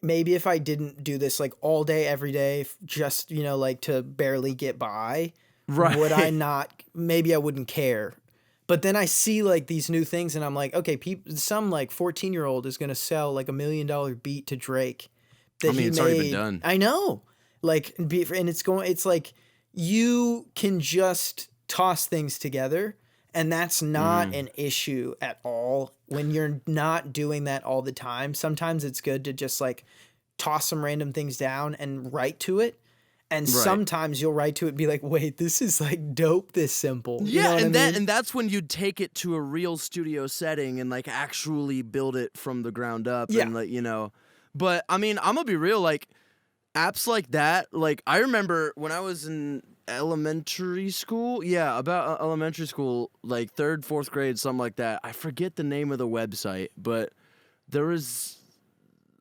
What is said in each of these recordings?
maybe if I didn't do this like all day, every day, just, like to barely get by, would I Right. not, maybe I wouldn't care. But then I see like these new things and I'm like, okay, some like 14-year-old is going to sell like $1 million beat to Drake I that mean, he it's already been made. done. I know. Like, and it's like you can just toss things together, and that's not Mm. an issue at all when you're not doing that all the time. Sometimes it's good to just like toss some random things down and write to it. And Right. sometimes you'll write to it and be like, wait, this is like dope, this simple. You know Yeah, what I and mean? that's when you'd take it to a real studio setting and like actually build it from the ground up Yeah. and like, But I mean, I'm gonna be real, like apps like that, like I remember when I was in elementary school, about elementary school, like 3rd, 4th grade, something like that. I forget the name of the website, but there was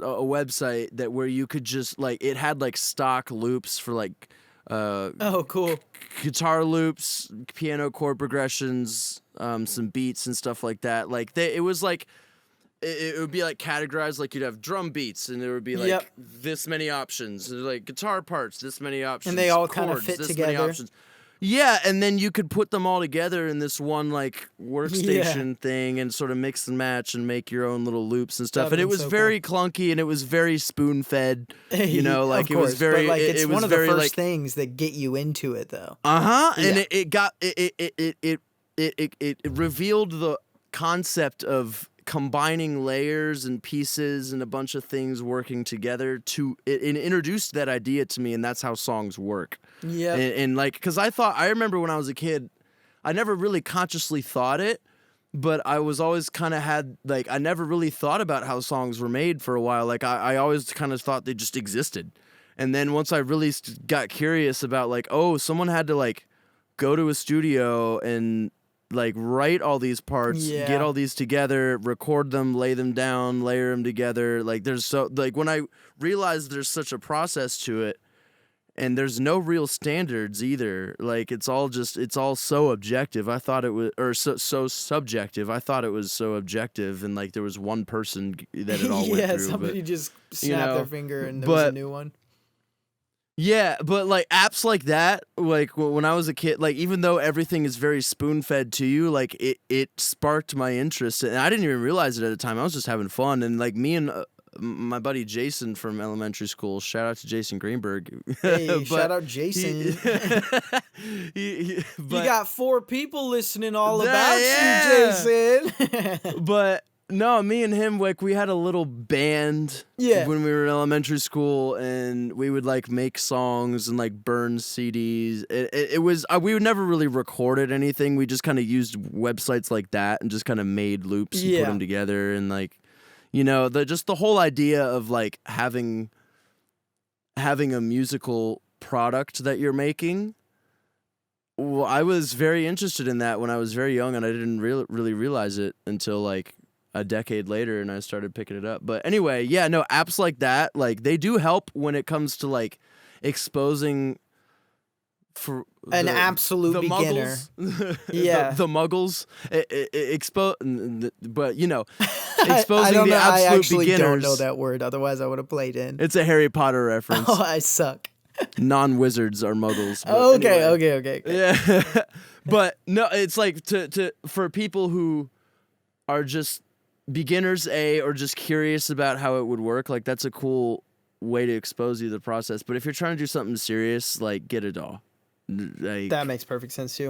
a website that where you could just like it had like stock loops for like Oh, cool. guitar loops, piano chord progressions, some beats and stuff like that. Like it was like it would be like categorized, like you'd have drum beats and there would be like Yep. this many options, like guitar parts, this many options, And they all kind of chords, fit this many together. options. Yeah, and then you could put them all together in this one like Yeah. workstation thing and sort of mix and match and make your own little loops and stuff. That'd And it been was so very clunky and it was very spoon fed. Like Of it was course, but very like it's it was one of the very first like things that get you into it, though. and Yeah. it revealed the concept of combining layers and pieces and a bunch of things working together it introduced that idea to me, and that's how songs work. Yep. And like, because I remember when I was a kid, I never really consciously thought it, but I was always kind of I never really thought about how songs were made for a while. Like I always kind of thought they just existed. And then once I really got curious about like, oh, someone had to like go to a studio and like write all these parts, Yeah. get all these together, record them, lay them down, layer them together. Like when I realized there's such a process to it, and there's no real standards either. Like it's all so objective. I thought it was, or so subjective. I thought it was so objective, and like there was one person that it all went Yeah, through. somebody But, just snapped their finger and there was a but new one. yeah, but like apps like that, like when I was a kid, like even though everything is very spoon fed to you, like it sparked my interest, and I didn't even realize it at the time. I was just having fun, and like me and my buddy Jason from elementary school, shout out to Jason Greenberg. Hey, shout out Jason. You You got 4 people listening all about yeah. you, Jason. But no, me and him, like we had a little band when we were in elementary school, and we would like make songs and like burn CDs. It was we would never really recorded anything. We just kind of used websites like that and just kind of made loops and put them together, and like the whole idea of like having a musical product that you're making. Well, I was very interested in that when I was very young, and I didn't really realize it until like a decade later, and I started picking it up. But anyway, yeah, no, apps like that, like they do help when it comes to like exposing for an absolute beginner. Muggles, Yeah, the muggles, but I exposing don't the know. I absolute actually beginners. don't know that word. Otherwise, I would have played in. It's a Harry Potter reference. Oh, I suck. Non-wizards are muggles. But Okay. Yeah, but no, it's like for people who are just beginners, or just curious about how it would work. Like that's a cool way to expose you to the process. But if you're trying to do something serious, like get a DAW. Like, That makes perfect sense too.